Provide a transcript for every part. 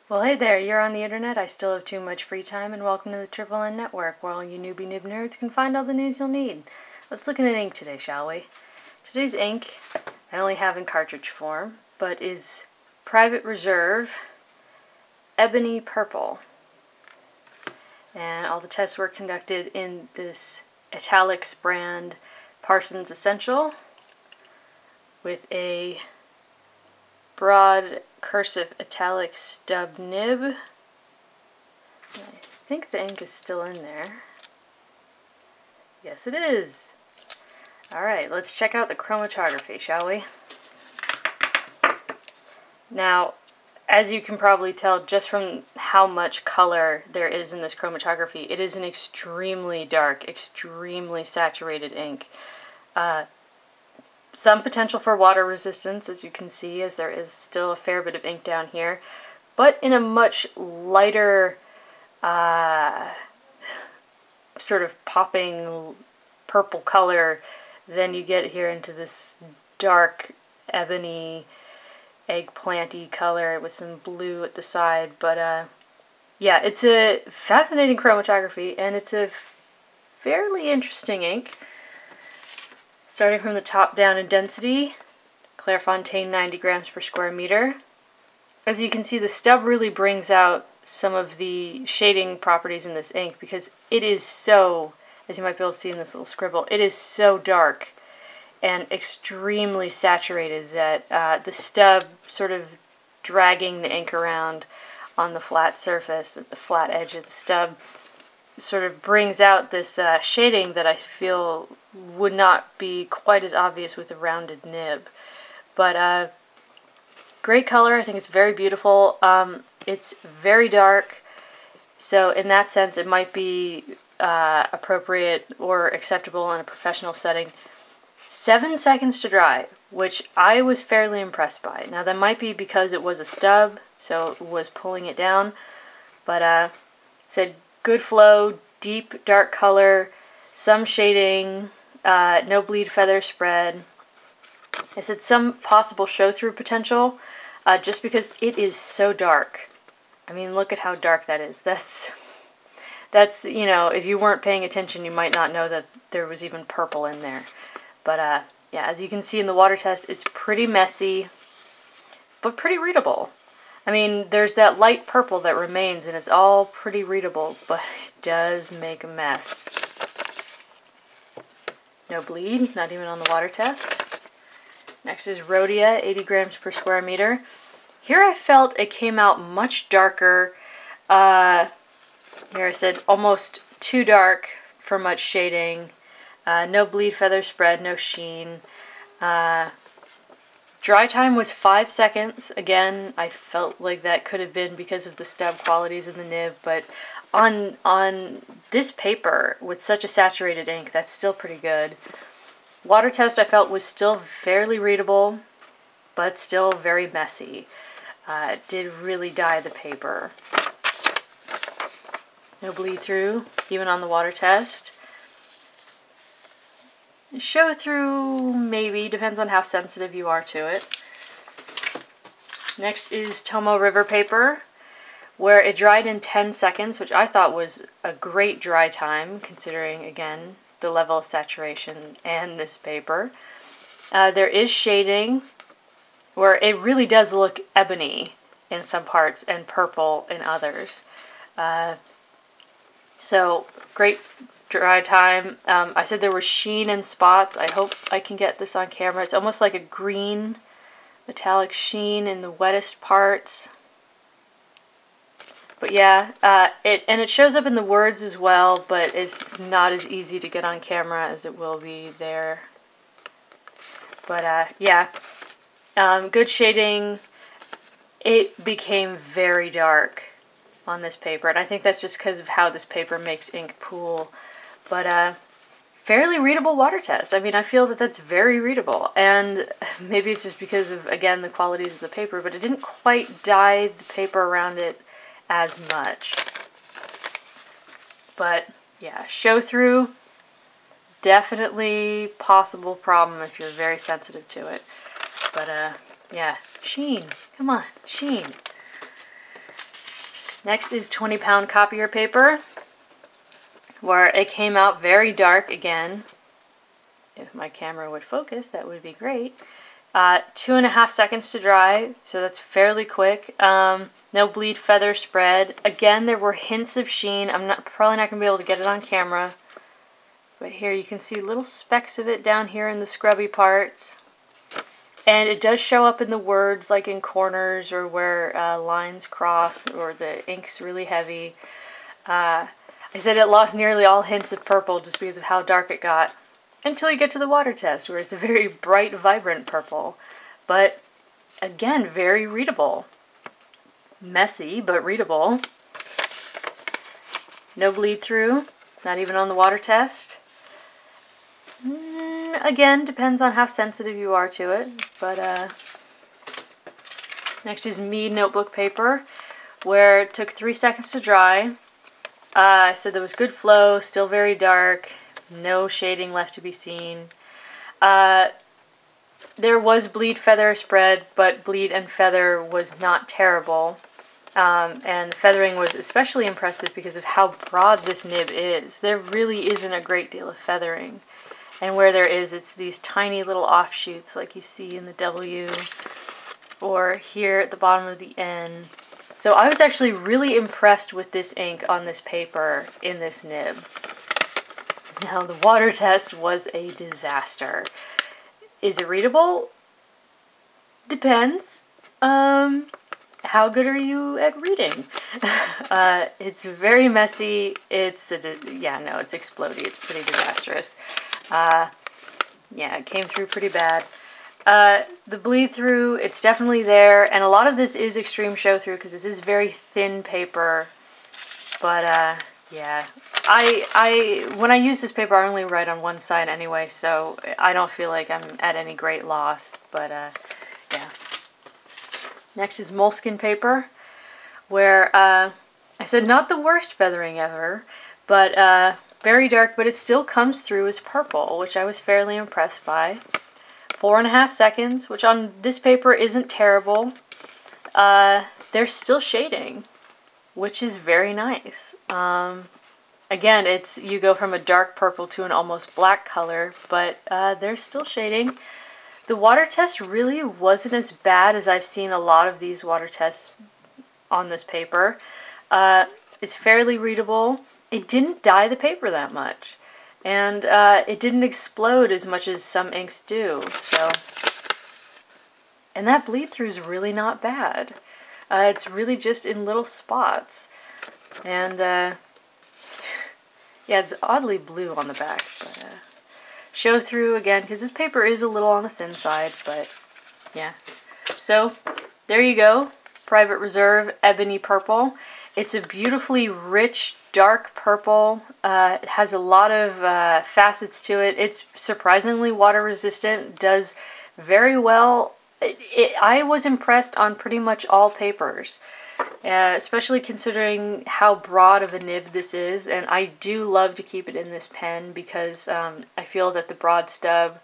Well, hey there, you're on the internet, I still have too much free time, and welcome to the Triple N Network, where all you newbie nib nerds can find all the news you'll need. Let's look at an ink today, shall we? Today's ink, I only have in cartridge form, but is Private Reserve Ebony Purple. And all the tests were conducted in this Italix brand Parson's Essential with a Broad Cursive Italic Stub nib. I think the ink is still in there. Yes, it is. Alright, let's check out the chromatography, shall we? Now, as you can probably tell just from how much color there is in this chromatography, it is an extremely dark, extremely saturated ink. Some potential for water resistance, as you can see, as there is still a fair bit of ink down here, but in a much lighter, sort of popping purple color than you get here into this dark ebony eggplanty color with some blue at the side. But yeah, it's a fascinating chromatography, and it's a fairly interesting ink. Starting from the top down in density, Clairefontaine 90 grams per square meter. As you can see, the stub really brings out some of the shading properties in this ink because it is so, as you might be able to see in this little scribble, it is so dark and extremely saturated that the stub sort of dragging the ink around on the flat surface, at the flat edge of the stub, sort of brings out this shading that I feel would not be quite as obvious with a rounded nib. But great color. I think it's very beautiful. It's very dark, so in that sense it might be appropriate or acceptable in a professional setting. 7 seconds to dry, which I was fairly impressed by. Now that might be because it was a stub, so it was pulling it down, but said good flow, deep dark color, some shading, no bleed feather spread. I said some possible show-through potential, just because it is so dark. I mean, look at how dark that is. That's, you know, if you weren't paying attention, you might not know that there was even purple in there. But yeah, as you can see in the water test, it's pretty messy, but pretty readable. I mean, there's that light purple that remains, and it's all pretty readable, but it does make a mess. No bleed, not even on the water test. Next is Rhodia, 80 grams per square meter. Here I felt it came out much darker. Here I said almost too dark for much shading. No bleed feather spread, no sheen. Dry time was 5 seconds. Again, I felt like that could have been because of the stub qualities of the nib, but on this paper with such a saturated ink, that's still pretty good. Water test I felt was still fairly readable, but still very messy. It did really dye the paper. No bleed through, even on the water test. Show through, maybe, depends on how sensitive you are to it. Next is Tomoe River Paper, where it dried in 10 seconds, which I thought was a great dry time, considering, again, the level of saturation and this paper. There is shading, where it really does look ebony in some parts and purple in others. So, great dry time. I said there was sheen and spots. I hope I can get this on camera. It's almost like a green metallic sheen in the wettest parts. But yeah, it shows up in the words as well, but it's not as easy to get on camera as it will be there. But yeah, good shading. It became very dark on this paper, and I think that's just because of how this paper makes ink pool. But fairly readable water test. I mean, I feel that that's very readable, and maybe it's just because of, again, the qualities of the paper, but it didn't quite dye the paper around it as much. But yeah, show through, definitely possible problem if you're very sensitive to it. But yeah, sheen, come on, sheen. Next is 20-pound copier paper, where it came out very dark again. If my camera would focus, that would be great. 2.5 seconds to dry, so that's fairly quick. No bleed feather spread. Again, there were hints of sheen. I'm probably not going to be able to get it on camera. But here you can see little specks of it down here in the scrubby parts. And it does show up in the words, like in corners or where lines cross or the ink's really heavy. I said it lost nearly all hints of purple just because of how dark it got. Until you get to the water test, where it's a very bright, vibrant purple. But, again, very readable. Messy, but readable. No bleed through, not even on the water test. Again, depends on how sensitive you are to it. But, next is Mead Notebook Paper, where it took 3 seconds to dry. I said there was good flow, still very dark. No shading left to be seen. There was bleed feather spread, but bleed and feather was not terrible. And feathering was especially impressive because of how broad this nib is. There really isn't a great deal of feathering. And where there is, it's these tiny little offshoots like you see in the W or here at the bottom of the N. So I was actually really impressed with this ink on this paper in this nib. Now, the water test was a disaster. Is it readable? Depends. How good are you at reading? It's very messy. It's explodey. It's pretty disastrous. Yeah, it came through pretty bad. The bleed through, it's definitely there, and a lot of this is extreme show through because this is very thin paper. But yeah, when I use this paper, I only write on one side anyway, so I don't feel like I'm at any great loss. But yeah. Next is Moleskine paper, where I said not the worst feathering ever, but very dark, but it still comes through as purple, which I was fairly impressed by. 4.5 seconds, which on this paper isn't terrible. There's still shading, which is very nice. Again, you go from a dark purple to an almost black color, but there's still shading. The water test really wasn't as bad as I've seen a lot of these water tests on this paper. It's fairly readable. It didn't dye the paper that much. And it didn't explode as much as some inks do. And that bleed through is really not bad. It's really just in little spots. And yeah, it's oddly blue on the back. But show through again, because this paper is a little on the thin side, but yeah. So there you go. Private Reserve Ebony Purple. It's a beautifully rich, dark purple. It has a lot of facets to it. It's surprisingly water resistant, does very well. I was impressed on pretty much all papers, especially considering how broad of a nib this is. And I do love to keep it in this pen because I feel that the broad stub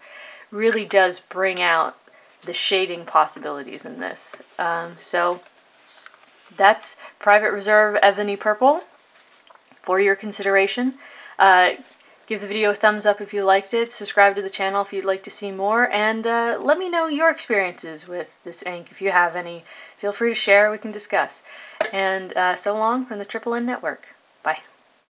really does bring out the shading possibilities in this. So that's Private Reserve Ebony Purple for your consideration. Give the video a thumbs up if you liked it, subscribe to the channel if you'd like to see more, and let me know your experiences with this ink. If you have any, feel free to share, we can discuss. And so long from the Triple N Network. Bye.